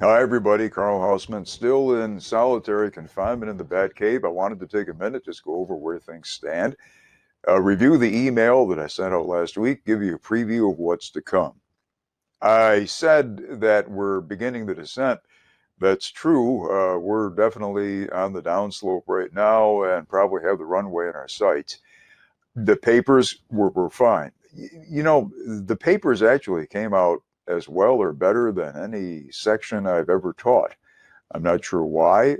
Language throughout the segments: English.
Hi, everybody. Carl Hausman, still in solitary confinement in the Batcave. I wanted to take a minute, just go over where things stand, review the email that I sent out last week, give you a preview of what's to come. I said that we're beginning the descent. That's true. We're definitely on the downslope right now and probably have the runway in our sights. The papers were fine. The papers actually came out as well or better than any section I've ever taught. I'm not sure why,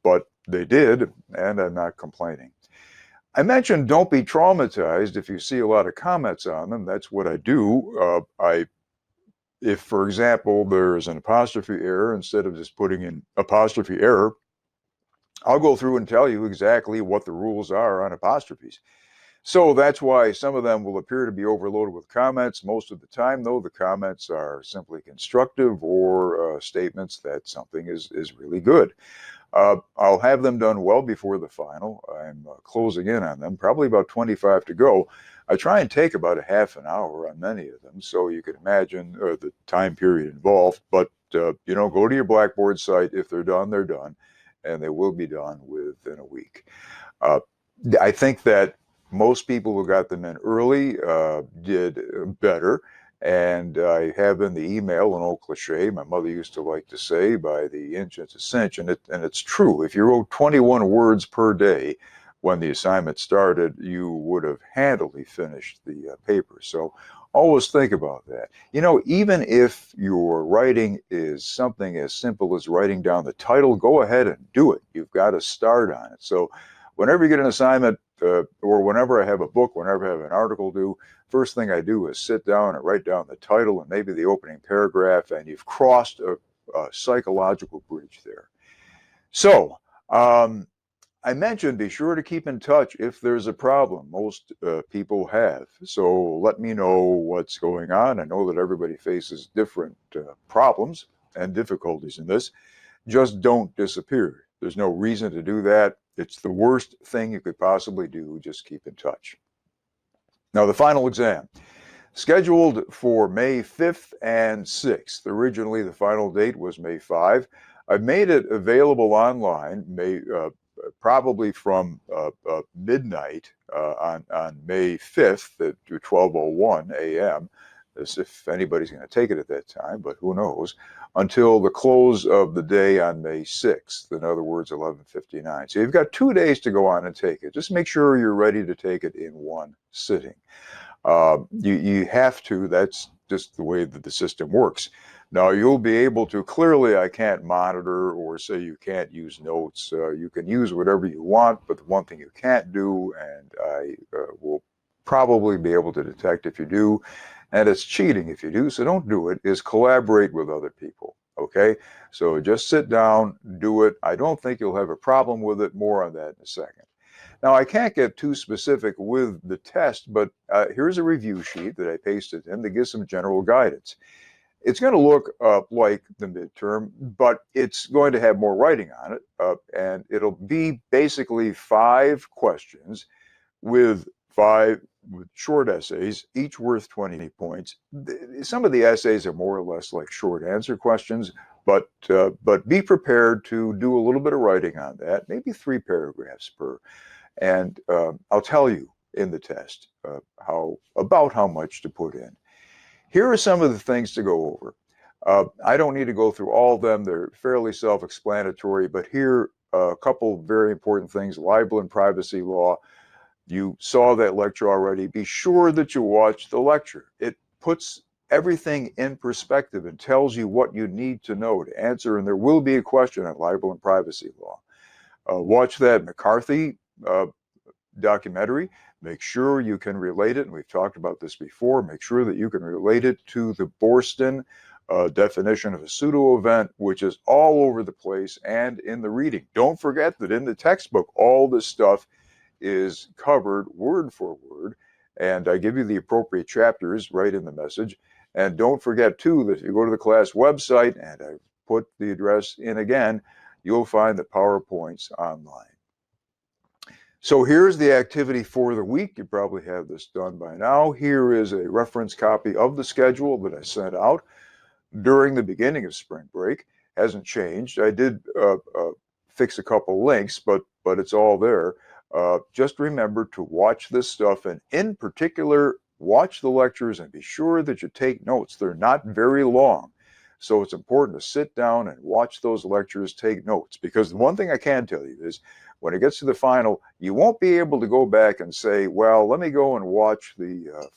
but they did, and I'm not complaining. I mentioned don't be traumatized if you see a lot of comments on them. That's what I do. If, for example, there's an apostrophe error, instead of just putting in apostrophe error, I'll go through and tell you exactly what the rules are on apostrophes. So that's why some of them will appear to be overloaded with comments. Most of the time, though, the comments are simply constructive or statements that something is really good. I'll have them done well before the final. I'm closing in on them, probably about 25 to go. I try and take about a half an hour on many of them, so you can imagine the time period involved. But, go to your Blackboard site. If they're done, and they will be done within a week. I think that most people who got them in early did better. And I have in the email an old cliche my mother used to like to say, by the inch it's a cinch. And it's true. If you wrote 21 words per day when the assignment started, you would have handily finished the paper. So always think about that. Even if your writing is something as simple as writing down the title, go ahead and do it. You've got to start on it. So whenever you get an assignment, or whenever I have a book, whenever I have an article due, first thing I do is sit down and write down the title and maybe the opening paragraph, and you've crossed a psychological bridge there. So I mentioned be sure to keep in touch if there's a problem. Most people have. So let me know what's going on. I know that everybody faces different problems and difficulties in this. Just don't disappear. There's no reason to do that. It's the worst thing you could possibly do. Just keep in touch. Now, the final exam, scheduled for May 5th and 6th. Originally, the final date was May 5. I've made it available online, probably from midnight on May 5th at 12:01 a.m., as if anybody's going to take it at that time, but who knows, until the close of the day on May 6th, in other words, 11:59. So you've got 2 days to go on and take it. Just make sure you're ready to take it in one sitting. You have to. That's just the way that the system works. Now, you'll be able to, clearly I can't monitor or say you can't use notes. You can use whatever you want, but the one thing you can't do, and I will probably be able to detect if you do, and it's cheating if you do, so don't do it, is collaborate with other people, okay? So just sit down, do it. I don't think you'll have a problem with it. More on that in a second. Now, I can't get too specific with the test, but here's a review sheet that I pasted in that gives some general guidance. It's going to look like the midterm, but it's going to have more writing on it, and it'll be basically 5 questions with 5 short essays, each worth 20 points. Some of the essays are more or less like short answer questions, but be prepared to do a little bit of writing on that, maybe 3 paragraphs per. And I'll tell you in the test about how much to put in. Here are some of the things to go over. I don't need to go through all of them. They're fairly self-explanatory, but here are a couple very important things. Libel and privacy law. You saw that lecture already. Be sure that you watch the lecture. It puts everything in perspective and tells you what you need to know to answer, and there will be a question on libel and privacy law. Watch that McCarthy documentary. Make sure you can relate it, and we've talked about this before. Make sure that you can relate it to the Borston definition of a pseudo event, which is all over the place and in the reading. Don't forget that in the textbook, all this stuff is covered word for word, and I give you the appropriate chapters right in the message. And don't forget, too, that if you go to the class website, and I put the address in again, you'll find the PowerPoints online. So here's the activity for the week. You probably have this done by now. Here is a reference copy of the schedule that I sent out during the beginning of spring break. hasn't changed. I did fix a couple links, but it's all there. Just remember to watch this stuff, and in particular, watch the lectures and be sure that you take notes. They're not very long. So it's important to sit down and watch those lectures, take notes, because the one thing I can tell you is when it gets to the final, you won't be able to go back and say, well, let me go and watch the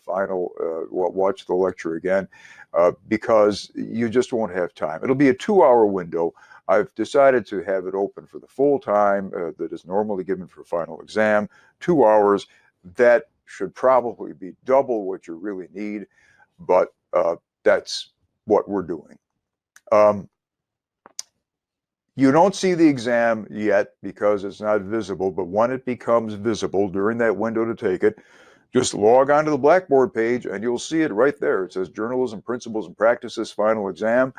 final, watch the lecture again, because you just won't have time. It'll be a 2-hour window. I've decided to have it open for the full time that is normally given for final exam, 2 hours. That should probably be double what you really need, but that's what we're doing. You don't see the exam yet because it's not visible, but when it becomes visible during that window to take it, just log onto the Blackboard page and you'll see it right there. It says Journalism Principles and Practices Final Exam.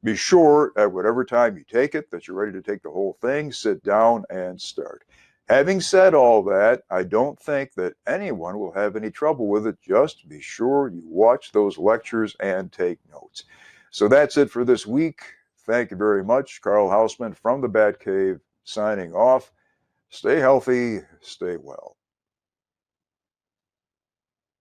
Be sure at whatever time you take it that you're ready to take the whole thing, sit down and start. Having said all that, I don't think that anyone will have any trouble with it. Just be sure you watch those lectures and take notes. So that's it for this week. Thank you very much. Carl Hausman from the Bat Cave signing off. Stay healthy, stay well.